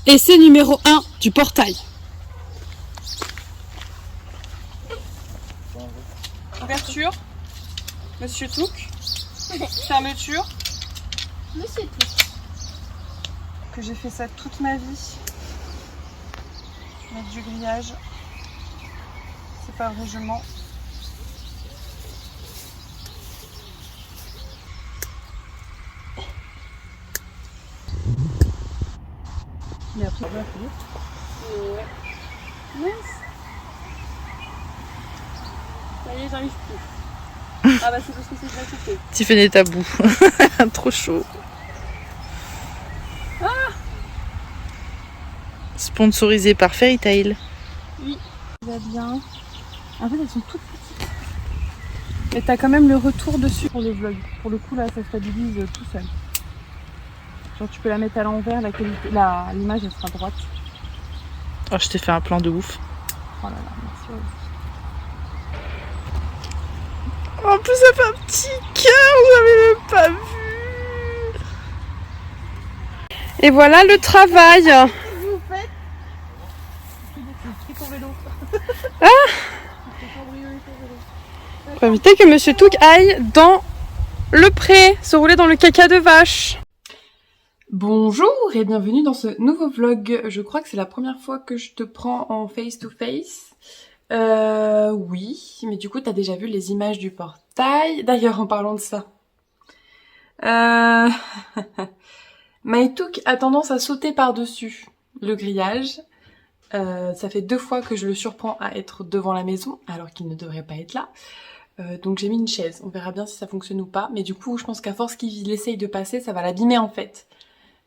Essai numéro 1 du portail. Ouverture, Monsieur Touk. Fermeture, Monsieur Touk. que j'ai fait ça toute ma vie. Mettre du grillage. C'est pas vrai, je mens. Mais après, on va faire. Ouais. Mince. Ça y est, j'arrive plus. Ah bah c'est parce que c'est déjà coupé. Tiffany est à bout. Trop chaud. Sponsorisé par Fairy Tail. Oui, ça va bien. En fait, elles sont toutes petites. Et t'as quand même le retour dessus pour le vlog. Pour le coup, là, ça stabilise tout seul. Genre, tu peux la mettre à l'envers, la qualité, l'image, elle sera droite. Oh, je t'ai fait un plan de ouf. Oh là là, merci. En plus, ça fait un petit cœur, vous avez même pas vu. Et voilà le travail. Vous faites ton vélo. Faut éviter que Monsieur Touk aille dans le pré, se rouler dans le caca de vache. Bonjour et bienvenue dans ce nouveau vlog. Je crois que c'est la première fois que je te prends en face to face. Oui, mais du coup t'as déjà vu les images du portail. D'ailleurs en parlant de ça. Maïtouk a tendance à sauter par-dessus le grillage. Ça fait 2 fois que je le surprends à être devant la maison alors qu'il ne devrait pas être là. Donc j'ai mis une chaise, on verra bien si ça fonctionne ou pas. Mais du coup je pense qu'à force qu'il essaye de passer, ça va l'abîmer en fait.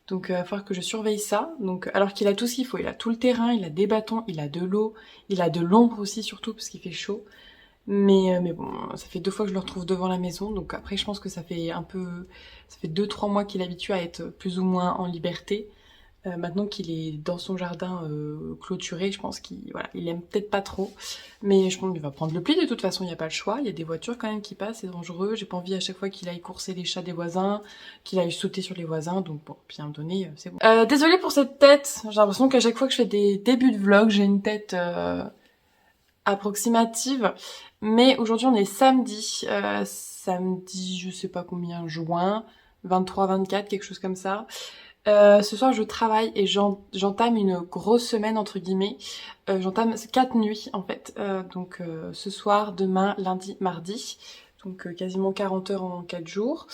Donc il va falloir que je surveille ça. Donc, alors qu'il a tout ce qu'il faut, il a tout le terrain, il a des bâtons, il a de l'eau, il a de l'ombre aussi surtout parce qu'il fait chaud. Mais bon, ça fait 2 fois que je le retrouve devant la maison. Donc après je pense que ça fait 2-3 mois qu'il est habitué à être plus ou moins en liberté. Maintenant qu'il est dans son jardin clôturé, je pense qu'il aime peut-être pas trop. Mais je pense qu'il va prendre le pli de toute façon, il n'y a pas le choix. Il y a des voitures quand même qui passent, c'est dangereux. J'ai pas envie à chaque fois qu'il aille courser les chats des voisins, qu'il aille sauter sur les voisins. Donc bon, puis à un moment donné, c'est bon. Désolée pour cette tête. J'ai l'impression qu'à chaque fois que je fais des débuts de vlog, j'ai une tête approximative. Mais aujourd'hui on est samedi. Samedi, je sais pas combien, juin, 23, 24, quelque chose comme ça. Ce soir je travaille et j'entame une grosse semaine entre guillemets. J'entame 4 nuits en fait. Donc ce soir, demain, lundi, mardi. Donc quasiment 40 heures en 4 jours.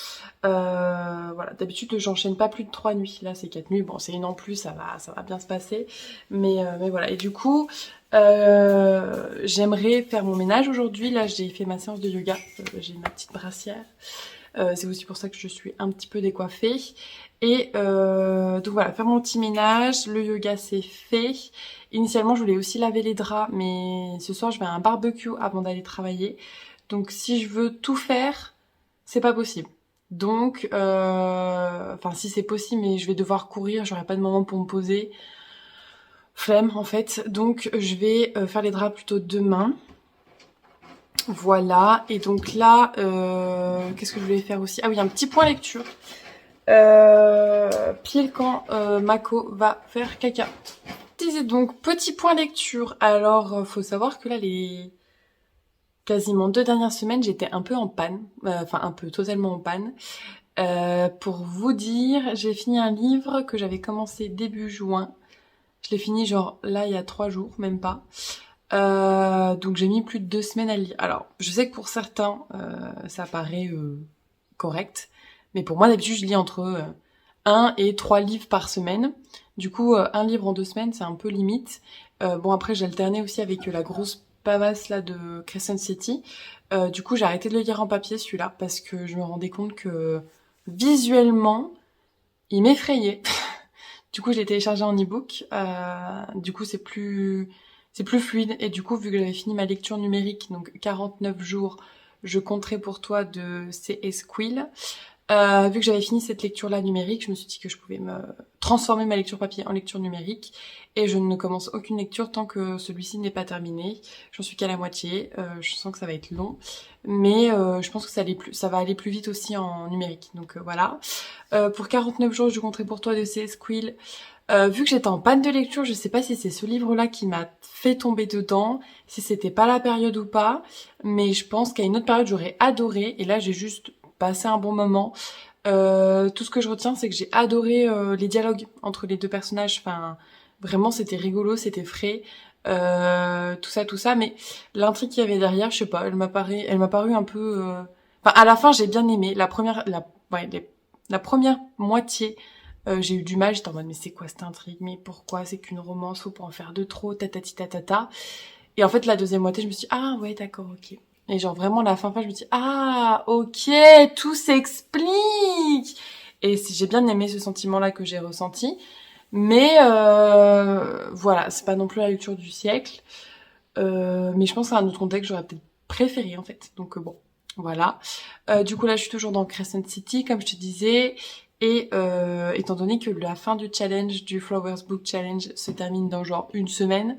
Voilà, d'habitude j'enchaîne pas plus de 3 nuits. Là c'est 4 nuits, bon c'est une en plus, ça va bien se passer. Mais voilà, et du coup j'aimerais faire mon ménage aujourd'hui. Là j'ai fait ma séance de yoga, j'ai ma petite brassière. C'est aussi pour ça que je suis un petit peu décoiffée. Et donc voilà, faire mon petit ménage, le yoga c'est fait. Initialement je voulais aussi laver les draps, mais ce soir je vais à un barbecue avant d'aller travailler. Donc si je veux tout faire, c'est pas possible. Donc, enfin si c'est possible, mais je vais devoir courir, j'aurai pas de moment pour me poser. Flemme en fait. Donc je vais faire les draps plutôt demain. Voilà, et donc là, qu'est-ce que je voulais faire aussi? Ah oui, un petit point lecture. Pile quand Mako va faire caca. Disais donc, petit point lecture. Alors, faut savoir que là, les quasiment 2 dernières semaines, j'étais un peu en panne. Enfin, un peu, totalement en panne. Pour vous dire, j'ai fini un livre que j'avais commencé début juin. Je l'ai fini genre là, il y a 3 jours, même pas. Donc j'ai mis plus de 2 semaines à le lire. Alors, je sais que pour certains, ça paraît correct. Mais pour moi, d'habitude, je lis entre 1 et 3 livres par semaine. Du coup, un livre en 2 semaines, c'est un peu limite. Bon, après, j'ai alterné aussi avec la grosse pavasse là de Crescent City. Du coup, j'ai arrêté de le lire en papier, celui-là, parce que je me rendais compte que visuellement, il m'effrayait. Du coup, je l'ai téléchargé en e-book. Du coup, c'est plus fluide. Et du coup, vu que j'avais fini ma lecture numérique, donc 49 jours, je compterai pour toi de C.S. Quill. Vu que j'avais fini cette lecture-là numérique, je me suis dit que je pouvais me transformer ma lecture papier en lecture numérique. Et je ne commence aucune lecture tant que celui-ci n'est pas terminé. J'en suis qu'à la moitié. Je sens que ça va être long. Mais je pense que ça va aller plus vite aussi en numérique. Donc voilà. Pour 49 jours, je compterai pour toi de C.S. Quill. Vu que j'étais en panne de lecture, je sais pas si c'est ce livre-là qui m'a fait tomber dedans, si c'était pas la période ou pas, mais je pense qu'à une autre période j'aurais adoré, et là j'ai juste passé un bon moment. Tout ce que je retiens, c'est que j'ai adoré les dialogues entre les deux personnages, enfin vraiment c'était rigolo, c'était frais, tout ça, mais l'intrigue qu'il y avait derrière, je sais pas, elle m'a paru un peu... Enfin à la fin j'ai bien aimé, la première moitié. J'ai eu du mal, j'étais en mode mais c'est quoi cette intrigue, mais pourquoi c'est qu'une romance, faut pas en faire de trop, tatati tatata. Et en fait la deuxième moitié je me suis dit ah ouais d'accord ok. Et genre vraiment la fin je me dis ah ok tout s'explique. Et j'ai bien aimé ce sentiment là que j'ai ressenti, mais voilà c'est pas non plus la lecture du siècle. Mais je pense qu'à un autre contexte j'aurais peut-être préféré en fait. Donc bon voilà. Du coup là je suis toujours dans Crescent City comme je te disais. Et étant donné que la fin du challenge, du Flowers Book Challenge, se termine dans genre une semaine,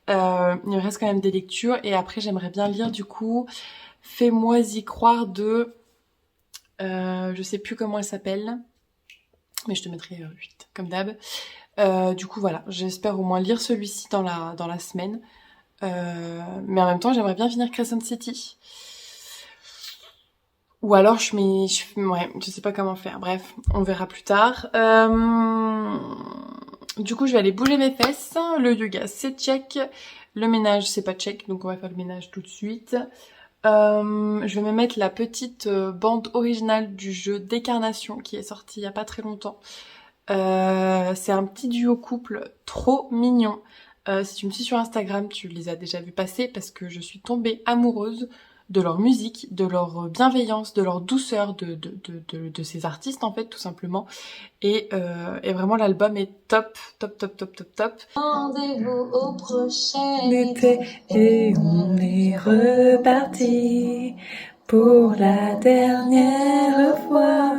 il me reste quand même des lectures. Et après, j'aimerais bien lire du coup Fais-moi y croire de... je sais plus comment elle s'appelle, mais je te mettrai 8, comme d'hab. Du coup, voilà, j'espère au moins lire celui-ci dans la semaine. Mais en même temps, j'aimerais bien finir Crescent City. Ou alors ouais, je sais pas comment faire. Bref, on verra plus tard. Du coup, je vais aller bouger mes fesses. Le yoga, c'est check. Le ménage, c'est pas check. Donc, on va faire le ménage tout de suite. Je vais me mettre la petite bande originale du jeu Décarnation qui est sorti il y a pas très longtemps. C'est un petit duo couple trop mignon. Si tu me suis sur Instagram, tu les as déjà vus passer parce que je suis tombée amoureuse de leur musique, de leur bienveillance, de leur douceur, de ces artistes en fait tout simplement. Et vraiment l'album est top. Rendez-vous au prochain été et on est reparti pour la dernière fois.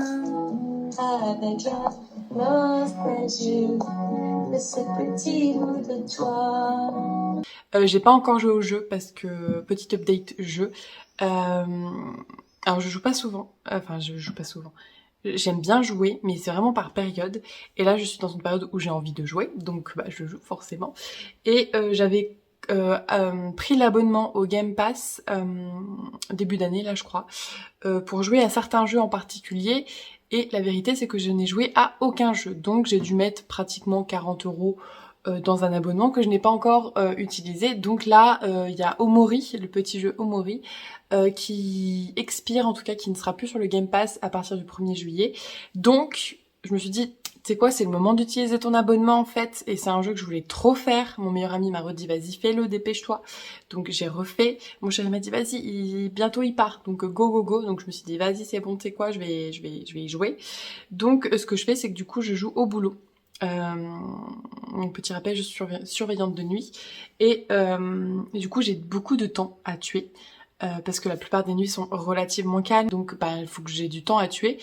avec la nostalgie de ce petit bout de toi. J'ai pas encore joué au jeu parce que petit update jeu. Alors je joue pas souvent. Enfin je joue pas souvent. J'aime bien jouer, mais c'est vraiment par période. Et là je suis dans une période où j'ai envie de jouer, donc bah, je joue forcément. Et j'avais pris l'abonnement au Game Pass début d'année là je crois, pour jouer à certains jeux en particulier. Et la vérité c'est que je n'ai joué à aucun jeu, donc j'ai dû mettre pratiquement 40 € dans un abonnement que je n'ai pas encore utilisé. Donc là, il y a Omori, le petit jeu Omori, qui expire, en tout cas qui ne sera plus sur le Game Pass à partir du 1er juillet. Donc, je me suis dit, tu sais quoi, c'est le moment d'utiliser ton abonnement en fait, et c'est un jeu que je voulais trop faire. Mon meilleur ami m'a redit, vas-y, fais-le, dépêche-toi. Donc j'ai refait. Mon chéri m'a dit, vas-y, bientôt il part, donc go. Donc je me suis dit, vas-y, c'est bon, tu sais quoi, je vais y jouer. Donc ce que je fais, c'est que du coup, je joue au boulot. Petit rappel, je suis surveillante de nuit et du coup j'ai beaucoup de temps à tuer parce que la plupart des nuits sont relativement calmes, donc bah, il faut que j'ai du temps à tuer.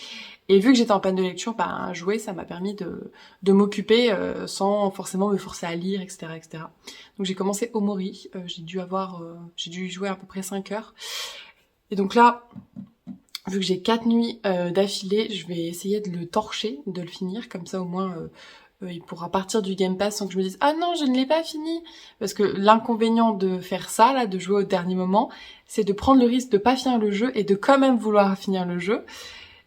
Et vu que j'étais en panne de lecture, bah, jouer ça m'a permis de m'occuper sans forcément me forcer à lire, etc. Donc j'ai commencé Omori, j'ai dû y jouer à peu près 5 heures. Et donc là, vu que j'ai 4 nuits d'affilée, je vais essayer de le torcher, de le finir, comme ça au moins il pourra partir du Game Pass sans que je me dise ah non je ne l'ai pas fini, parce que l'inconvénient de faire ça là, de jouer au dernier moment, c'est de prendre le risque de pas finir le jeu et de quand même vouloir finir le jeu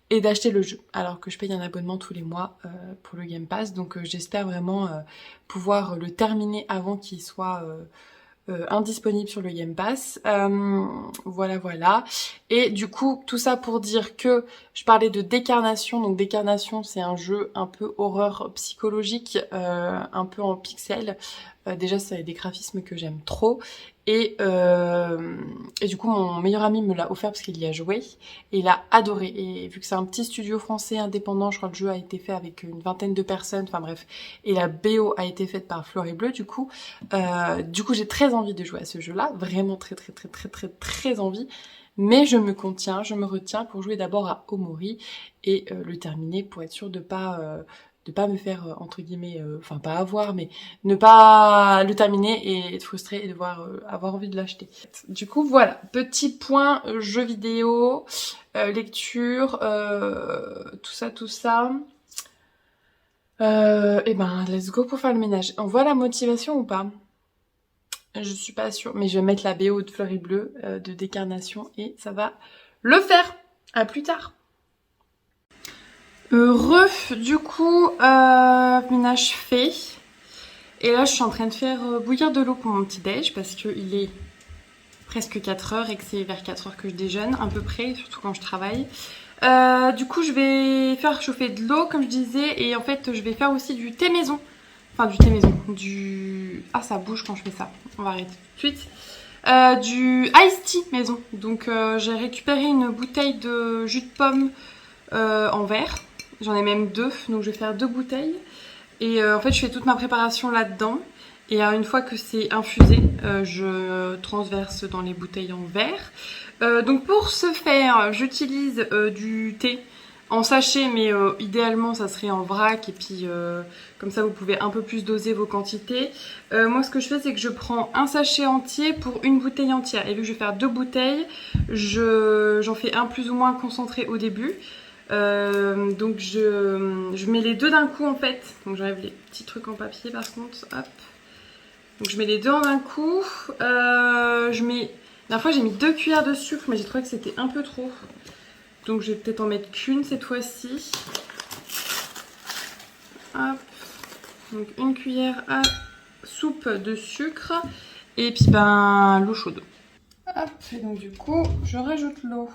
et d'acheter le jeu alors que je paye un abonnement tous les mois pour le Game Pass. Donc j'espère vraiment pouvoir le terminer avant qu'il soit indisponible sur le Game Pass. Voilà. Et du coup, tout ça pour dire que je parlais de Décarnation. Donc Décarnation, c'est un jeu un peu horreur psychologique, un peu en pixel. Déjà, c'est des graphismes que j'aime trop. Et du coup, mon meilleur ami me l'a offert parce qu'il y a joué. Et il a adoré. Et vu que c'est un petit studio français indépendant, je crois que le jeu a été fait avec une vingtaine de personnes. Enfin bref. Et la BO a été faite par Fleur et Bleu, du coup. J'ai très envie de jouer à ce jeu-là. Vraiment très envie. Mais je me contiens, je me retiens pour jouer d'abord à Omori et le terminer pour être sûre de pas me faire entre guillemets, enfin pas avoir, mais ne pas le terminer et être frustrée et devoir avoir envie de l'acheter. Du coup voilà, petit point jeux vidéo, lecture, tout ça. Et ben, let's go pour faire le ménage. On voit la motivation ou pas? Je suis pas sûre, mais je vais mettre la BO de Fleury Bleu de Décarnation et ça va le faire. À plus tard. Du coup, ménage fait. Et là, je suis en train de faire bouillir de l'eau pour mon petit déj parce qu'il est presque 4 heures et que c'est vers 4 heures que je déjeune, à peu près, surtout quand je travaille. Du coup, je vais faire chauffer de l'eau, comme je disais, et en fait, je vais faire aussi du thé maison. Enfin, du thé maison. Ah, ça bouge quand je fais ça. On va arrêter tout de suite. Du iced tea maison. Donc, j'ai récupéré une bouteille de jus de pomme en verre. J'en ai même 2, donc je vais faire 2 bouteilles. Et en fait, je fais toute ma préparation là-dedans. Et une fois que c'est infusé, je transverse dans les bouteilles en verre. Donc pour ce faire, j'utilise du thé en sachet, mais idéalement ça serait en vrac, et puis comme ça vous pouvez un peu plus doser vos quantités. Moi ce que je fais, c'est que je prends un sachet entier pour une bouteille entière, et vu que je vais faire 2 bouteilles, j'en fais un plus ou moins concentré au début. Donc je mets les deux d'un coup en fait. Donc j'enlève les petits trucs en papier par contre, hop. Donc je mets les deux en un coup. La dernière fois j'ai mis 2 cuillères de sucre, mais j'ai trouvé que c'était un peu trop. Donc je vais peut-être en mettre qu'une cette fois-ci. Hop. Donc une cuillère à soupe de sucre. Et puis ben l'eau chaude. Hop, et donc du coup je rajoute l'eau.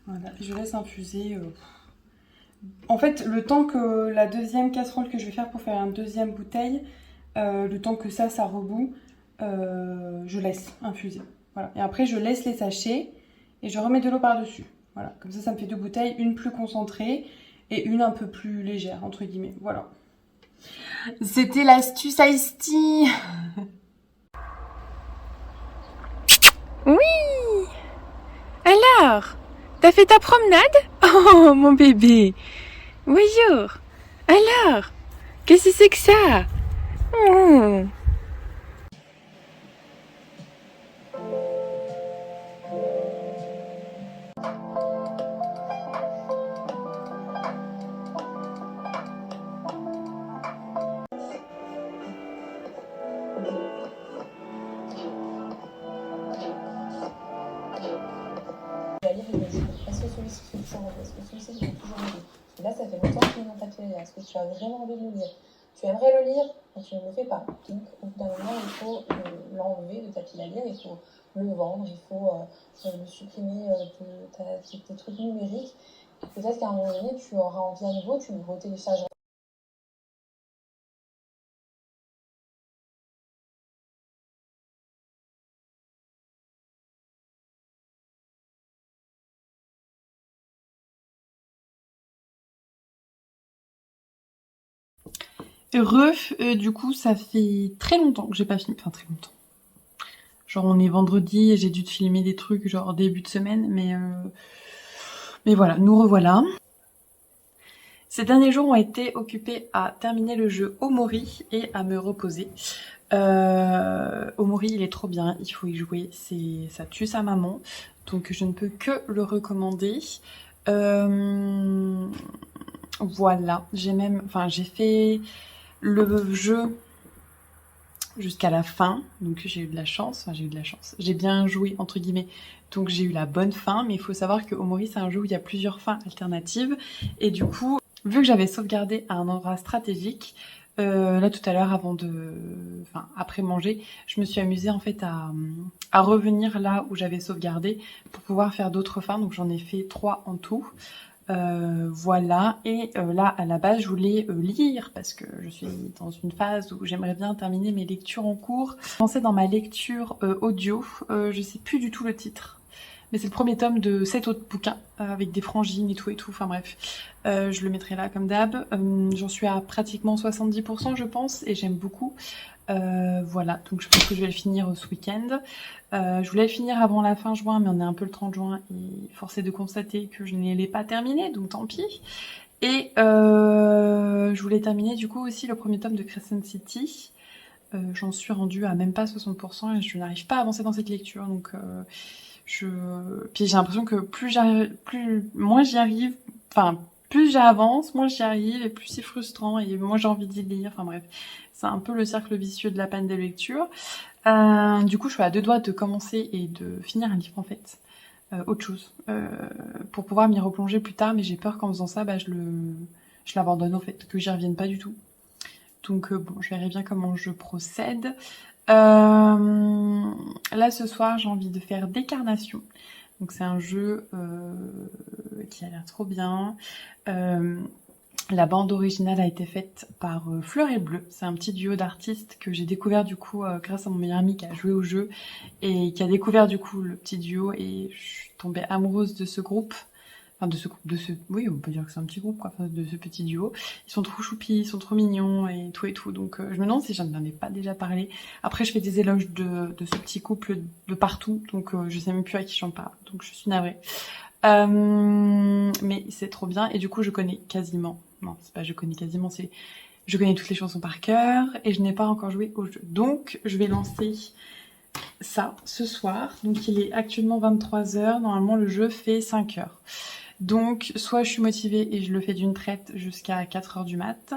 Voilà, je laisse infuser. En fait, le temps que la deuxième casserole que je vais faire pour faire une deuxième bouteille, le temps que ça rebout, je laisse infuser. Voilà. Et après, je laisse les sachets et je remets de l'eau par-dessus. Voilà. Comme ça me fait 2 bouteilles, une plus concentrée et une un peu plus légère, entre guillemets. Voilà. C'était l'astuce Iced Tea. Oui! Alors, t'as fait ta promenade? Oh, mon bébé! Bonjour! Alors, qu'est-ce que c'est que ça? Oh. Est-ce que celui-ci suffit? Est-ce que celui-ci je vais toujours lire? Parce que là, ça fait longtemps qu'il est dans ta lire. Est-ce que tu as vraiment envie de le lire? Tu aimerais le lire, mais tu ne le fais pas. Donc, au bout d'un moment, il faut l'enlever de ta pile à lire, il faut le vendre, il faut le supprimer de tes trucs numériques. Et peut-être qu'à un moment donné, tu auras envie à nouveau, tu le retéléchargeras. Du coup, ça fait très longtemps que j'ai pas filmé. Enfin, très longtemps. Genre, on est vendredi et j'ai dû te filmer des trucs, genre début de semaine, mais voilà, nous revoilà. Ces derniers jours ont été occupés à terminer le jeu Omori et à me reposer. Omori, il est trop bien, il faut y jouer, ça tue sa maman, donc je ne peux que le recommander. Voilà, j'ai fait le jeu jusqu'à la fin, donc j'ai eu de la chance, j'ai bien joué entre guillemets, donc j'ai eu la bonne fin, mais il faut savoir que Omori c'est un jeu où il y a plusieurs fins alternatives, et du coup, vu que j'avais sauvegardé à un endroit stratégique, là tout à l'heure après manger, je me suis amusée en fait à revenir là où j'avais sauvegardé pour pouvoir faire d'autres fins, donc j'en ai fait 3 en tout. Voilà, et là à la base je voulais lire parce que je suis dans une phase où j'aimerais bien terminer mes lectures en cours. Je pensais dans ma lecture audio, je sais plus du tout le titre, mais c'est le premier tome de 7 autres bouquins avec des frangines et tout, enfin bref, je le mettrai là comme d'hab. J'en suis à pratiquement 70% je pense, et j'aime beaucoup. Voilà, donc je pense que je vais le finir ce week-end. Je voulais le finir avant la fin juin, mais on est un peu le 30 juin et force est de constater que je ne l'ai pas terminé, donc tant pis. Et je voulais terminer du coup aussi le premier tome de Crescent City. J'en suis rendue à même pas 60% et je n'arrive pas à avancer dans cette lecture, donc Puis j'ai l'impression que moins j'y arrive, enfin, plus j'avance, moins j'y arrive, et plus c'est frustrant, et moins j'ai envie d'y lire, enfin bref. C'est un peu le cercle vicieux de la panne de lecture. Du coup, je suis à 2 doigts de commencer et de finir un livre, en fait. Autre chose. Pour pouvoir m'y replonger plus tard, mais j'ai peur qu'en faisant ça, je l'abandonne, en fait, que j'y revienne pas du tout. Donc bon, je verrai bien comment je procède. Là, ce soir, j'ai envie de faire Décarnation. Donc c'est un jeu qui a l'air trop bien. La bande originale a été faite par Fleur et Bleu. C'est un petit duo d'artistes que j'ai découvert du coup grâce à mon meilleur ami qui a joué au jeu et qui a découvert du coup le petit duo, et je suis tombée amoureuse de ce groupe. Enfin oui, on peut dire que c'est un petit groupe quoi, enfin, de ce petit duo. Ils sont trop choupis, ils sont trop mignons et tout. Donc je me demande si j'en ai pas déjà parlé. Après je fais des éloges de ce petit couple de partout, donc je sais même plus à qui j'en parle. Donc je suis navrée. Mais c'est trop bien, et du coup je connais quasiment, non c'est pas je connais quasiment, c'est je connais toutes les chansons par cœur et je n'ai pas encore joué au jeu. Donc je vais lancer ça ce soir. Donc il est actuellement 23h, normalement le jeu fait 5h. Donc soit je suis motivée et je le fais d'une traite jusqu'à 4h du mat,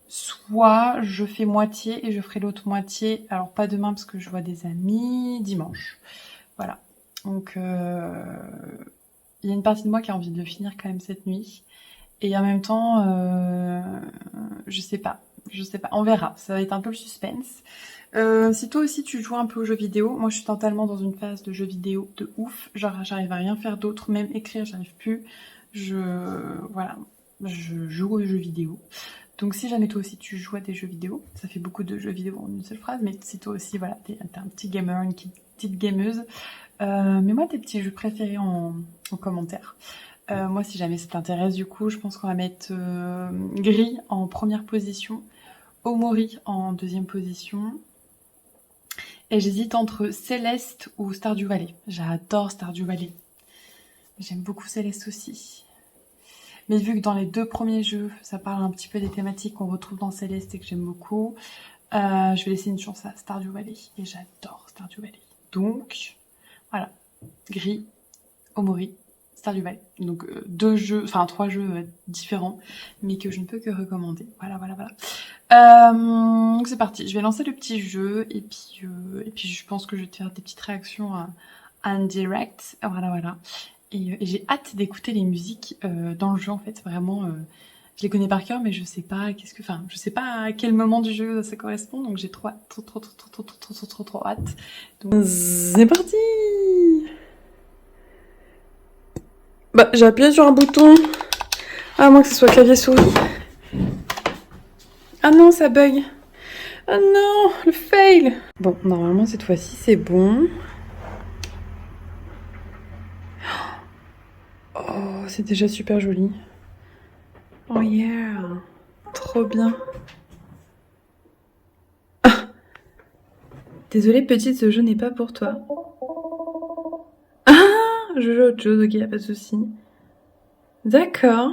soit je fais moitié et je ferai l'autre moitié, alors pas demain parce que je vois des amis, dimanche. Voilà. Donc il y a une partie de moi qui a envie de le finir quand même cette nuit. Et en même temps, je sais pas, on verra. Ça va être un peu le suspense. Si toi aussi tu joues un peu aux jeux vidéo, moi je suis totalement dans une phase de jeux vidéo de ouf. Genre j'arrive à rien faire d'autre, même écrire j'arrive plus. Voilà, je joue aux jeux vidéo. Donc si jamais toi aussi tu joues à des jeux vidéo, ça fait beaucoup de jeux vidéo en une seule phrase, mais si toi aussi voilà, t'es un petit gamer, une petite gameuse, mets-moi tes petits jeux préférés en commentaire. Moi si jamais ça t'intéresse du coup, je pense qu'on va mettre Gris en première position, Omori en deuxième position, et j'hésite entre Céleste ou Stardew Valley. J'adore Stardew Valley. J'aime beaucoup Céleste aussi. Mais vu que dans les 2 premiers jeux, ça parle un petit peu des thématiques qu'on retrouve dans Céleste et que j'aime beaucoup, je vais laisser une chance à Stardew Valley. Et j'adore Stardew Valley. Donc, voilà. Gris, Omori, Stardew Valley. Donc 3 jeux différents, mais que je ne peux que recommander. Voilà. Donc c'est parti. Je vais lancer le petit jeu et puis je pense que je vais te faire des petites réactions en direct. Voilà. Et j'ai hâte d'écouter les musiques dans le jeu en fait. Vraiment, je les connais par cœur, mais je sais pas je sais pas à quel moment du jeu ça correspond. Donc j'ai trop hâte. Donc c'est parti. J'ai appuyé sur un bouton. À moins que ce soit clavier souris. Ah non, ça bug. Ah non, le fail. Bon, normalement cette fois-ci c'est bon. Oh, c'est déjà super joli. Oh yeah, trop bien. Ah. Désolée petite, ce jeu n'est pas pour toi. Ah, je joue à autre chose, ok, y a pas de souci. D'accord.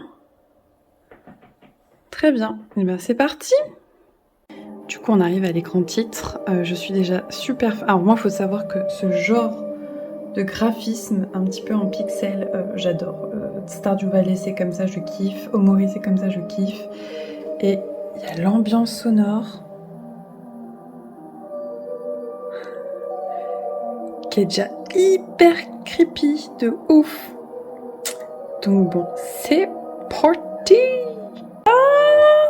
Très bien, et ben c'est parti. Du coup on arrive à l'écran titre, je suis déjà super... Alors moi il faut savoir que ce genre de graphisme un petit peu en pixels, j'adore. Stardew Valley c'est comme ça, je kiffe. Omori c'est comme ça, je kiffe. Et il y a l'ambiance sonore qui est déjà hyper creepy de ouf. Donc bon, c'est parti.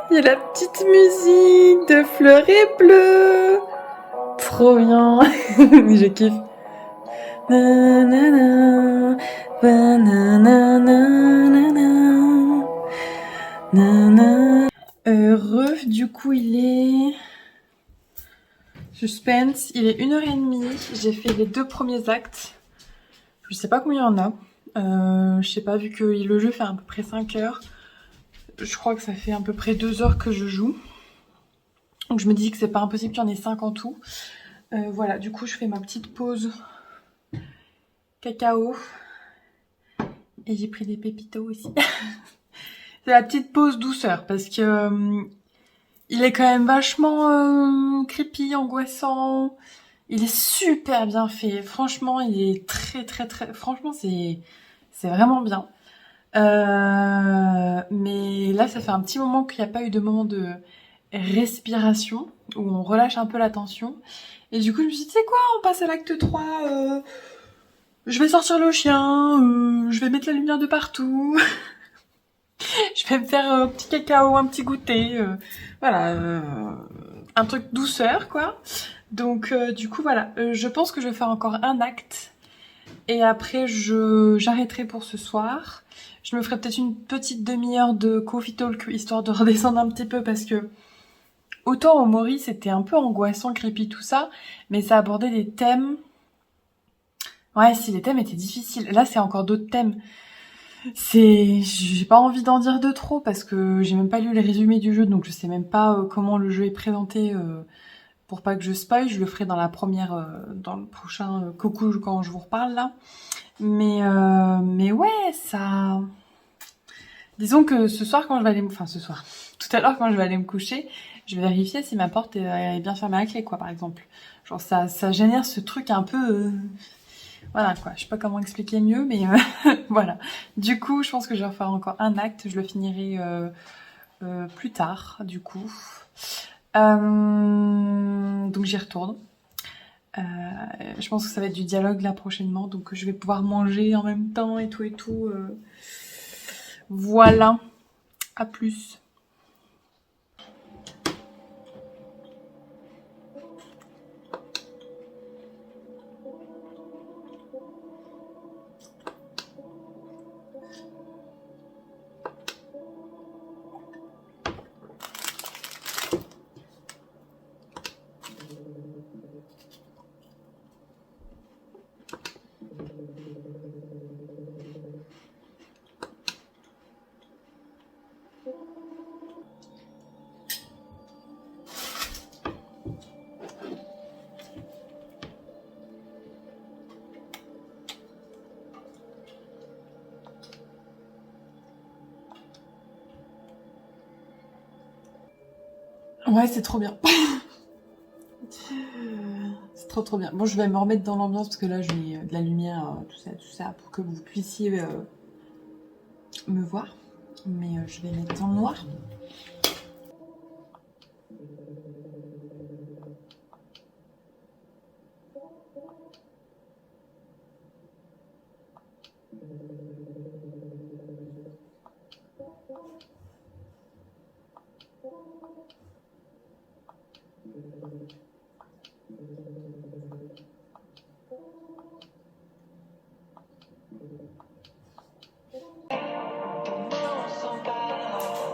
Il y a la petite musique de Fleur et Bleu. Trop bien. Je kiffe. Nanana, nanana. Heureux, du coup il est... Suspense, il est 1h30, j'ai fait les 2 premiers actes. Je sais pas combien il y en a. Je sais pas, vu que le jeu fait à peu près 5 heures. Je crois que ça fait à peu près 2 heures que je joue. Donc je me dis que c'est pas impossible qu'il y en ait 5 en tout. Voilà, du coup je fais ma petite pause cacao. Et j'ai pris des pépitos aussi. C'est la petite pause douceur parce que il est quand même vachement creepy, angoissant. Il est super bien fait. Franchement, il est très... Franchement, c'est vraiment bien. Mais là, ça fait un petit moment qu'il n'y a pas eu de moment de respiration, où on relâche un peu la tension. Et du coup, je me suis dit, tu sais quoi, on passe à l'acte 3. Je vais sortir le chien, je vais mettre la lumière de partout. Je vais me faire un petit cacao, un petit goûter. Voilà, un truc douceur, quoi. Donc, du coup, voilà. Je pense que je vais faire encore un acte. Et après, j'arrêterai pour ce soir. Je me ferai peut-être une petite demi-heure de coffee talk, histoire de redescendre un petit peu, parce que autant au Mori, c'était un peu angoissant, creepy, tout ça, mais ça abordait des thèmes. Ouais, si, les thèmes étaient difficiles. Là, c'est encore d'autres thèmes. J'ai pas envie d'en dire de trop, parce que j'ai même pas lu les résumés du jeu, donc je sais même pas comment le jeu est présenté, pour pas que je spoil. Je le ferai dans dans le prochain coucou quand je vous reparle, là. Mais ouais, ça... Disons que ce soir, quand je vais aller enfin, ce soir. Tout à l'heure, quand je vais aller me coucher, je vais vérifier si ma porte est bien fermée à clé, quoi, par exemple. Genre, ça génère ce truc un peu... Voilà, quoi. Je sais pas comment expliquer mieux, mais voilà. Du coup, je pense que je vais refaire encore un acte. Je le finirai plus tard, du coup. Donc, j'y retourne. Je pense que ça va être du dialogue, là, prochainement. Donc, je vais pouvoir manger en même temps et tout et tout. Voilà. À plus. Ouais, c'est trop bien. C'est trop bien. Bon, je vais me remettre dans l'ambiance parce que là, j'ai de la lumière, tout ça, pour que vous puissiez me voir. Mais je vais mettre dans le noir.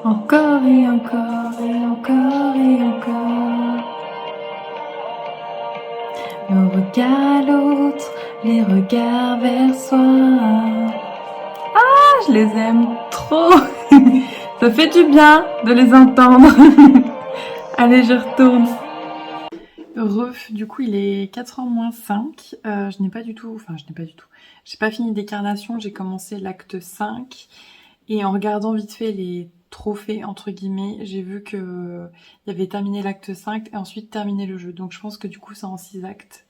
Encore et encore et encore et encore. Le regard à l'autre, les regards vers soi. Ah, je les aime trop. Ça fait du bien de les entendre. Allez, je retourne. Du coup, il est 4h moins 5. Je n'ai pas du tout... J'ai pas fini Décarnation, j'ai commencé l'acte 5. Et en regardant vite fait les trophées, entre guillemets, j'ai vu que il y avait terminé l'acte 5 et ensuite terminé le jeu. Donc je pense que du coup, c'est en 6 actes.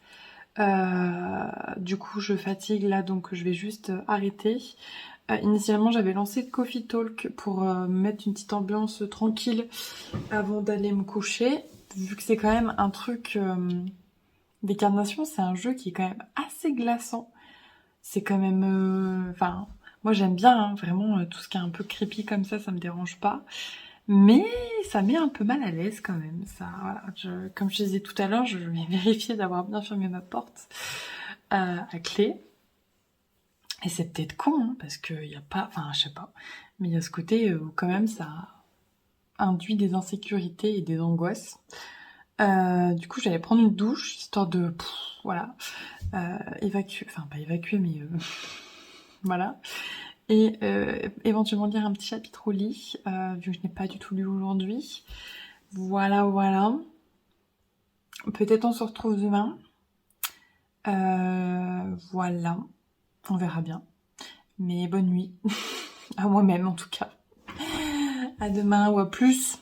Du coup, je fatigue là, donc je vais juste arrêter. Initialement, j'avais lancé Coffee Talk pour mettre une petite ambiance tranquille avant d'aller me coucher. Vu que c'est quand même un truc... Décarnation, c'est un jeu qui est quand même assez glaçant. C'est quand même... Enfin, moi j'aime bien, hein, vraiment, tout ce qui est un peu creepy comme ça me dérange pas. Mais ça met un peu mal à l'aise quand même. Ça, voilà, comme je disais tout à l'heure, je vais vérifier d'avoir bien fermé ma porte à clé. Et c'est peut-être con, hein, parce qu'il n'y a pas... Enfin, je sais pas. Mais il y a ce côté où quand même ça induit des insécurités et des angoisses. Du coup, j'allais prendre une douche, histoire de... voilà. Évacuer... Enfin, pas évacuer, mais... voilà. Et éventuellement lire un petit chapitre au lit, vu que je n'ai pas du tout lu aujourd'hui. Voilà. Peut-être on se retrouve demain. Voilà. On verra bien. Mais bonne nuit. À moi-même, en tout cas. À demain ou à plus.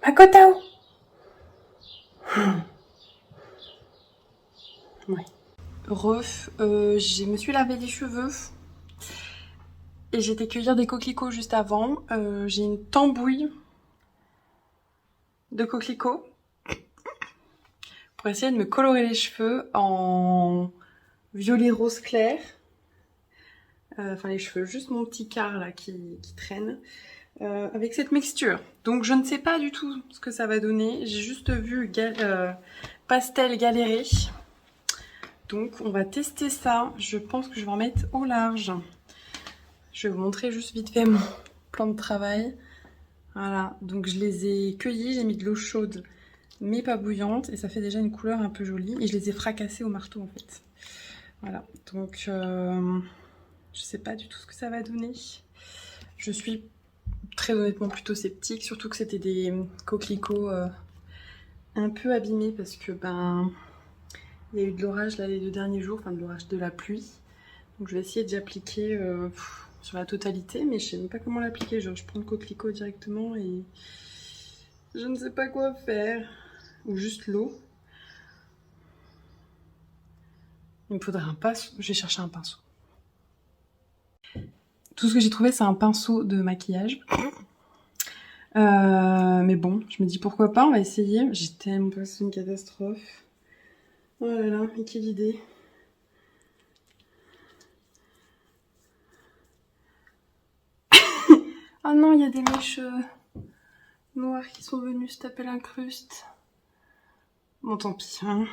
Mako Tao. Ouais. Je me suis lavé les cheveux et j'ai été cueillir des coquelicots juste avant. J'ai une tambouille de coquelicots pour essayer de me colorer les cheveux en violet rose clair. Enfin les cheveux, juste mon petit quart là qui traîne. Avec cette mixture. Donc je ne sais pas du tout ce que ça va donner. J'ai juste vu pastel galéré. Donc on va tester ça. Je pense que je vais en mettre au large. Je vais vous montrer juste vite fait mon plan de travail. Voilà, donc je les ai cueillis, j'ai mis de l'eau chaude mais pas bouillante et ça fait déjà une couleur un peu jolie et je les ai fracassés au marteau en fait. Voilà, donc je sais pas du tout ce que ça va donner. Je suis très honnêtement plutôt sceptique, surtout que c'était des coquelicots un peu abîmés parce que il y a eu de l'orage là les 2 derniers jours, enfin de l'orage, de la pluie. Donc je vais essayer d'y appliquer sur la totalité, mais je sais même pas comment l'appliquer. Genre je prends le coquelicot directement et je ne sais pas quoi faire. Ou juste l'eau. Il me faudrait un pinceau. Je vais chercher un pinceau. Tout ce que j'ai trouvé c'est un pinceau de maquillage. Mais bon, je me dis pourquoi pas, on va essayer. J'ai tellement peur que c'est une catastrophe. Oh là là, mais quelle idée. Ah non, il y a des mèches noires qui sont venues se taper l'incruste. Bon, tant pis, hein.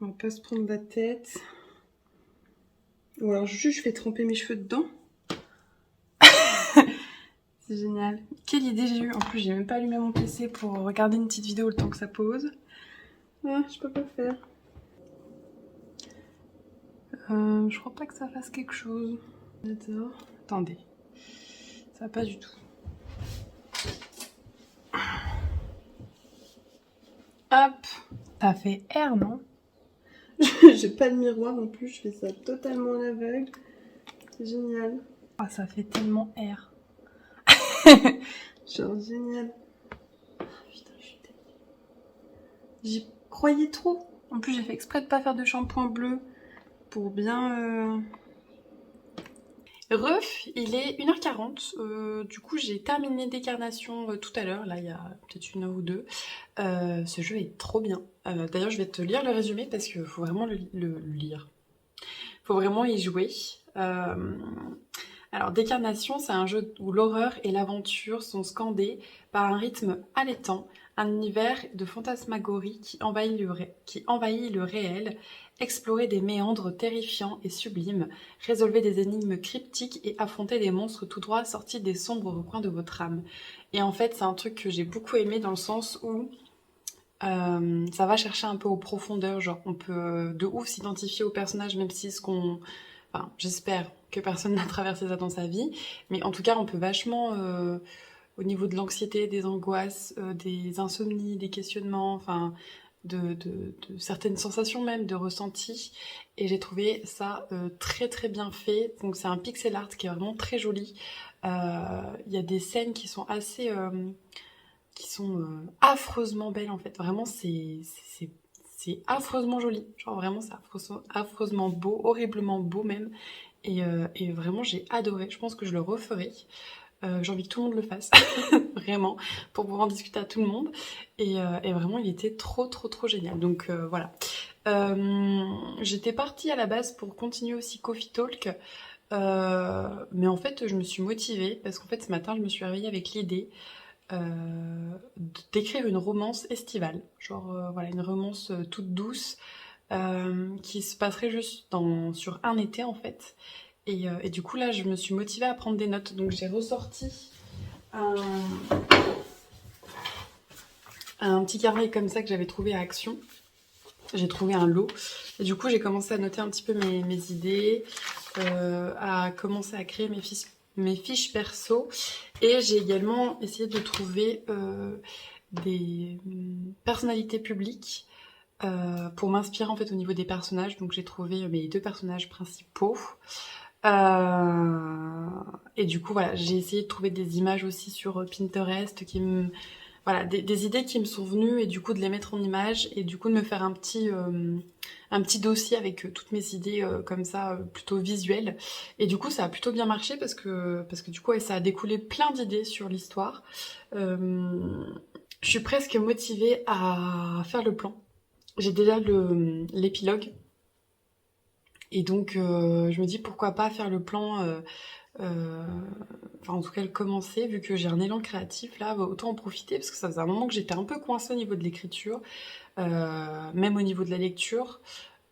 On va pas se prendre la tête. Ou alors juste je fais tremper mes cheveux dedans. C'est génial. Quelle idée j'ai eue. En plus, j'ai même pas allumé mon PC pour regarder une petite vidéo le temps que ça pose. Ah, je peux pas faire. Je crois pas que ça fasse quelque chose. J'adore. Attendez. Ça va pas du tout. Hop. Ça fait R, non? J'ai pas de miroir en plus, je fais ça totalement à l'aveugle. C'est génial. Ah, ça fait tellement R. Genre génial. Oh, putain, je suis tellement... J'y croyais trop. En plus, j'ai fait exprès de pas faire de shampoing bleu pour bien... Ref, il est 1h40. Du coup, j'ai terminé Décarnation tout à l'heure. Là, il y a peut-être 1 heure ou 2. Ce jeu est trop bien. D'ailleurs, je vais te lire le résumé parce qu'il faut vraiment le lire. Il faut vraiment y jouer. Alors, Décarnation, c'est un jeu où l'horreur et l'aventure sont scandés par un rythme allaitant, un univers de fantasmagorie qui envahit le réel. Explorer des méandres terrifiants et sublimes, résolvez des énigmes cryptiques et affrontez des monstres tout droit sortis des sombres recoins de votre âme. Et en fait, c'est un truc que j'ai beaucoup aimé dans le sens où ça va chercher un peu aux profondeurs, genre on peut de ouf s'identifier au personnage même si Enfin, j'espère que personne n'a traversé ça dans sa vie, mais en tout cas on peut vachement, au niveau de l'anxiété, des angoisses, des insomnies, des questionnements, enfin... De certaines sensations même, de ressenti, et j'ai trouvé ça très très bien fait. Donc c'est un pixel art qui est vraiment très joli. Il y a des scènes qui sont assez affreusement belles en fait. Vraiment c'est affreusement joli, genre vraiment c'est affreusement beau, horriblement beau même, et vraiment j'ai adoré. Je pense que je le referai. J'ai envie que tout le monde le fasse, vraiment, pour pouvoir en discuter à tout le monde. Et vraiment, il était trop génial. Donc voilà. J'étais partie à la base pour continuer aussi Coffee Talk. Mais en fait, je me suis motivée parce qu'en fait, ce matin, je me suis réveillée avec l'idée d'écrire une romance estivale. Genre, voilà, une romance toute douce qui se passerait juste sur un été, en fait. Et du coup, là, je me suis motivée à prendre des notes. Donc, j'ai ressorti un petit carnet comme ça que j'avais trouvé à Action. J'ai trouvé un lot. Et du coup, j'ai commencé à noter un petit peu mes idées, à commencer à créer mes fiches perso. Et j'ai également essayé de trouver des personnalités publiques pour m'inspirer en fait au niveau des personnages. Donc, j'ai trouvé mes 2 personnages principaux. Et du coup voilà, j'ai essayé de trouver des images aussi sur Pinterest qui me voilà, des idées qui me sont venues et du coup de les mettre en image et du coup de me faire un petit dossier avec toutes mes idées comme ça, plutôt visuelles. Et du coup ça a plutôt bien marché parce que du coup ouais, ça a découlé plein d'idées sur l'histoire. Je suis presque motivée à faire le plan. J'ai déjà l'épilogue. Et donc je me dis pourquoi pas faire le plan, enfin en tout cas le commencer, vu que j'ai un élan créatif là, autant en profiter, parce que ça faisait un moment que j'étais un peu coincée au niveau de l'écriture, même au niveau de la lecture.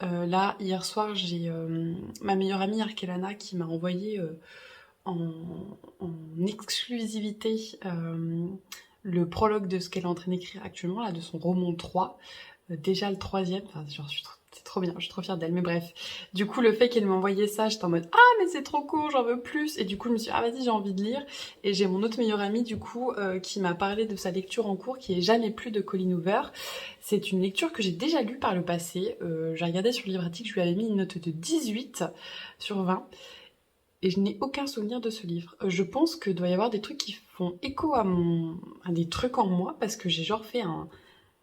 Là, hier soir, j'ai ma meilleure amie Arkelana qui m'a envoyé en, en exclusivité le prologue de ce qu'elle est en train d'écrire actuellement, là, de son roman 3. Déjà le troisième, enfin, c'est trop bien, je suis trop fière d'elle, mais bref. Du coup, le fait qu'elle m'ait envoyé ça, j'étais en mode « Ah, mais c'est trop court, j'en veux plus !» Et du coup, je me suis dit « Ah, vas-y, j'ai envie de lire !» Et j'ai mon autre meilleure amie, du coup, qui m'a parlé de sa lecture en cours, qui est Jamais plus de Colleen Hoover. C'est une lecture que j'ai déjà lue par le passé. J'ai regardé sur Livratic, je lui avais mis une note de 18 sur 20. Et je n'ai aucun souvenir de ce livre. Je pense que doit y avoir des trucs qui font écho à des trucs en moi, parce que j'ai genre fait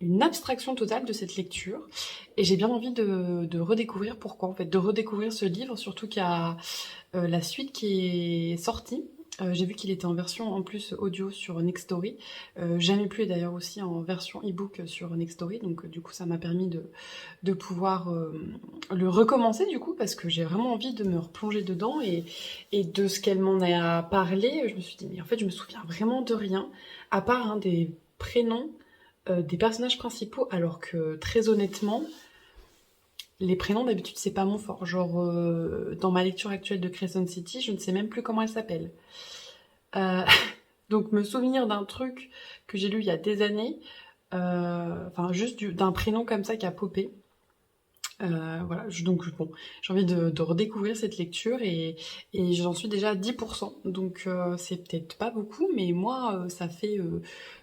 une abstraction totale de cette lecture et j'ai bien envie de redécouvrir pourquoi en fait, de redécouvrir ce livre, surtout qu'il y a la suite qui est sortie. J'ai vu qu'il était en version en plus audio sur Nextory. Jamais plus est d'ailleurs aussi en version e-book sur Nextory, donc du coup ça m'a permis de pouvoir le recommencer du coup, parce que j'ai vraiment envie de me replonger dedans et de ce qu'elle m'en a parlé. Je me suis dit mais en fait je me souviens vraiment de rien, à part des prénoms des personnages principaux, alors que très honnêtement, les prénoms d'habitude c'est pas mon fort. Genre dans ma lecture actuelle de Crescent City, je ne sais même plus comment elle s'appelle. Donc me souvenir d'un truc que j'ai lu il y a des années, enfin juste d'un prénom comme ça qui a popé. Voilà, donc bon, j'ai envie de redécouvrir cette lecture et j'en suis déjà à 10%, donc c'est peut-être pas beaucoup, mais moi ça fait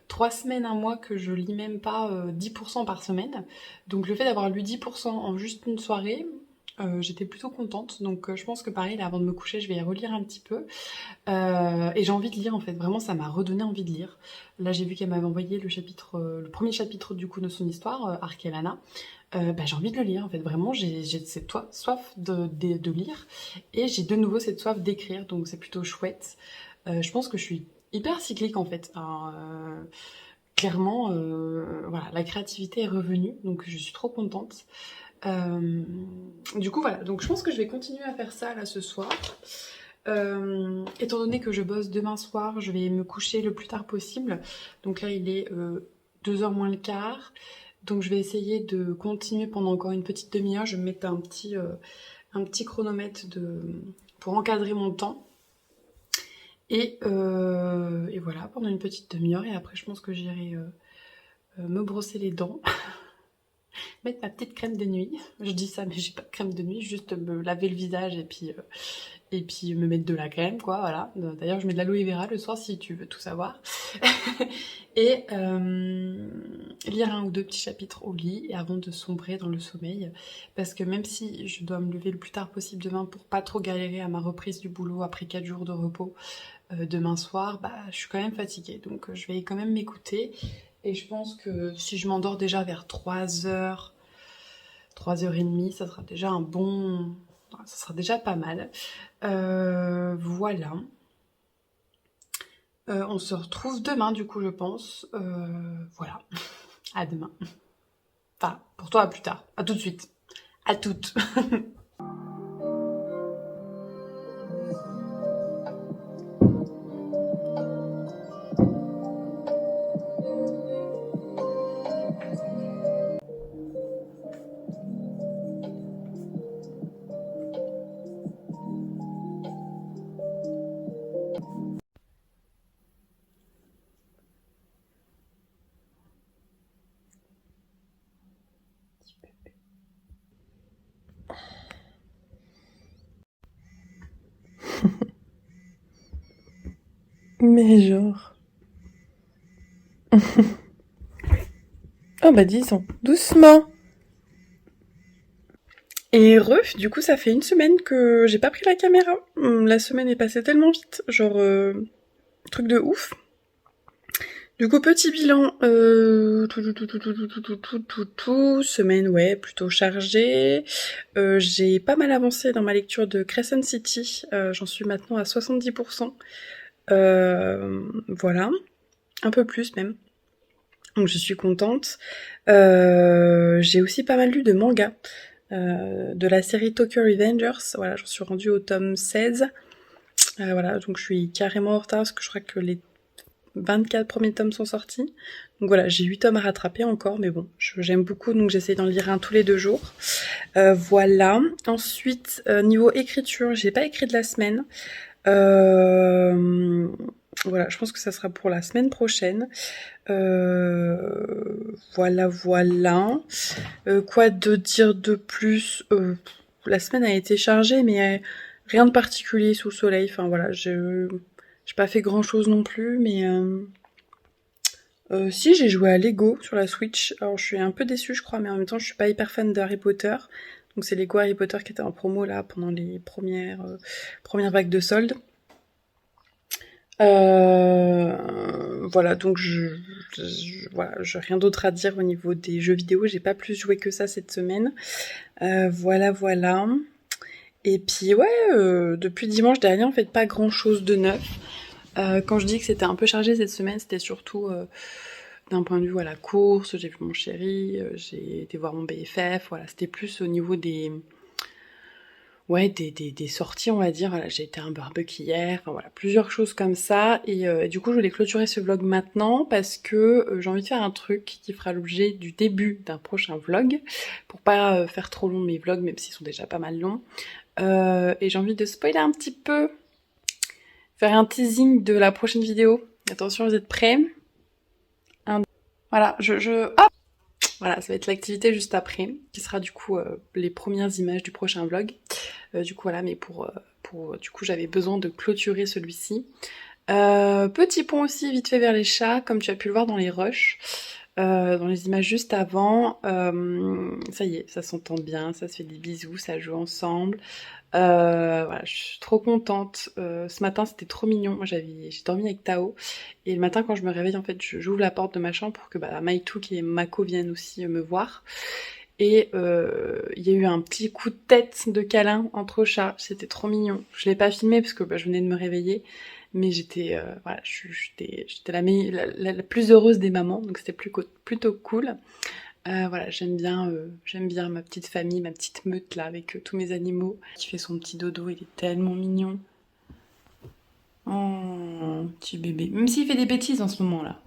3 semaines, un mois que je lis même pas 10% par semaine, donc le fait d'avoir lu 10% en juste une soirée, j'étais plutôt contente, donc je pense que pareil, là, avant de me coucher, je vais relire un petit peu, et j'ai envie de lire en fait, vraiment ça m'a redonné envie de lire. Là j'ai vu qu'elle m'avait envoyé le premier chapitre du coup de son histoire, Arkelana. J'ai envie de le lire en fait, vraiment j'ai cette soif de lire et j'ai de nouveau cette soif d'écrire, donc c'est plutôt chouette. Je pense que je suis hyper cyclique en fait. Alors, clairement, voilà, la créativité est revenue, donc je suis trop contente. Du coup voilà, donc je pense que je vais continuer à faire ça là ce soir. Étant donné que je bosse demain soir, je vais me coucher le plus tard possible. Donc là il est 2h moins le quart. Donc je vais essayer de continuer pendant encore une petite demi-heure. Je vais me mettre un petit chronomètre pour encadrer mon temps. Et voilà, pendant une petite demi-heure. Et après je pense que j'irai me brosser les dents. Mettre ma petite crème de nuit. Je dis ça mais j'ai pas de crème de nuit. Juste me laver le visage et puis me mettre de la crème, quoi, voilà. D'ailleurs, je mets de l'aloe vera le soir si tu veux tout savoir. Et lire 1 ou 2 petits chapitres au lit et avant de sombrer dans le sommeil. Parce que même si je dois me lever le plus tard possible demain pour pas trop galérer à ma reprise du boulot après 4 jours de repos demain soir, je suis quand même fatiguée. Donc je vais quand même m'écouter. Et je pense que si je m'endors déjà vers 3h, 3h30, ça sera déjà ça sera déjà pas mal. Voilà. On se retrouve demain, du coup, je pense. Voilà. À demain. Enfin, pour toi, à plus tard. À tout de suite. À toutes. Mais genre... Oh disons, doucement. Et du coup ça fait une semaine que j'ai pas pris la caméra. La semaine est passée tellement vite, genre truc de ouf. Du coup, petit bilan, semaine, ouais, plutôt chargée. J'ai pas mal avancé dans ma lecture de Crescent City, j'en suis maintenant à 70%. Voilà, un peu plus même. Donc je suis contente. J'ai aussi pas mal lu de mangas, de la série Tokyo Revengers. Voilà, j'en suis rendue au tome 16. Voilà, donc je suis carrément en retard parce que je crois que les 24 premiers tomes sont sortis. Donc voilà, j'ai 8 tomes à rattraper encore, mais bon, j'aime beaucoup, donc j'essaie d'en lire un tous les 2 jours. Voilà. Ensuite, niveau écriture, j'ai pas écrit de la semaine. Voilà, je pense que ça sera pour la semaine prochaine. Voilà. Quoi de dire de plus? La semaine a été chargée, mais rien de particulier sous le soleil. Enfin voilà, j'ai pas fait grand chose non plus, mais si, j'ai joué à Lego sur la Switch. Alors je suis un peu déçue, je crois, mais en même temps je suis pas hyper fan de Harry Potter. Donc c'est Lego Harry Potter qui était en promo là pendant les premières vagues de soldes. Voilà, donc voilà, j'ai rien d'autre à dire au niveau des jeux vidéo. J'ai pas plus joué que ça cette semaine. Voilà. Et puis ouais, depuis dimanche dernier, en fait, pas grand chose de neuf. Quand je dis que c'était un peu chargé cette semaine, c'était surtout d'un point de vue voilà course. J'ai vu mon chéri, j'ai été voir mon BFF. Voilà, c'était plus au niveau des sorties, on va dire. Voilà, j'ai été à un barbecue hier, enfin voilà, plusieurs choses comme ça. Et du coup, je voulais clôturer ce vlog maintenant parce que j'ai envie de faire un truc qui fera l'objet du début d'un prochain vlog, pour pas faire trop long mes vlogs, même s'ils sont déjà pas mal longs. Et j'ai envie de spoiler un petit peu, faire un teasing de la prochaine vidéo. Attention, vous êtes prêts? Voilà, hop! Voilà, ça va être l'activité juste après, qui sera du coup les premières images du prochain vlog. Du coup voilà, mais pour du coup j'avais besoin de clôturer celui-ci. Petit point aussi vite fait vers les chats, comme tu as pu le voir dans les rushs, dans les images juste avant. Ça y est, ça s'entend bien, ça se fait des bisous, ça joue ensemble. Voilà, je suis trop contente. Ce matin c'était trop mignon. Moi j'ai dormi avec Tao et le matin quand je me réveille en fait j'ouvre la porte de ma chambre pour que Maïtouk et Mako viennent aussi me voir. Et il y a eu un petit coup de tête de câlin entre chats, c'était trop mignon. Je l'ai pas filmé parce que je venais de me réveiller, mais j'étais voilà, j'étais la plus heureuse des mamans, donc c'était plutôt cool. Voilà, j'aime bien ma petite famille, ma petite meute là avec tous mes animaux. Qui fait son petit dodo, il est tellement mignon. Oh, petit bébé. Même s'il fait des bêtises en ce moment là.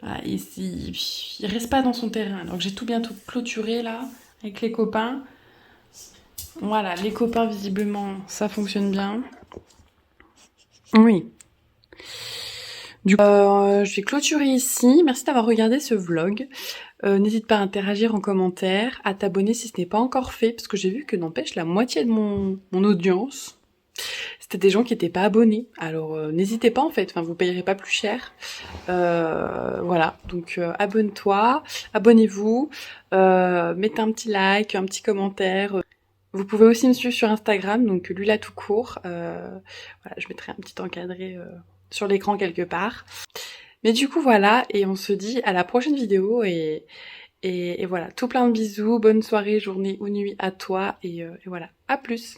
Voilà, il reste pas dans son terrain. Donc j'ai tout bientôt clôturé là avec les copains. Voilà, les copains visiblement ça fonctionne bien. Oui. Du coup, je vais clôturer ici. Merci d'avoir regardé ce vlog. N'hésite pas à interagir en commentaire, à t'abonner si ce n'est pas encore fait, parce que j'ai vu que n'empêche la moitié de mon audience, c'était des gens qui n'étaient pas abonnés. Alors n'hésitez pas en fait, enfin vous payerez pas plus cher. Voilà, donc abonne-toi, abonnez-vous, mettez un petit like, un petit commentaire. Vous pouvez aussi me suivre sur Instagram, donc Lula tout court. Voilà, je mettrai un petit encadré sur l'écran quelque part. Mais du coup voilà, et on se dit à la prochaine vidéo et voilà, tout plein de bisous, bonne soirée, journée ou nuit à toi et voilà, à plus.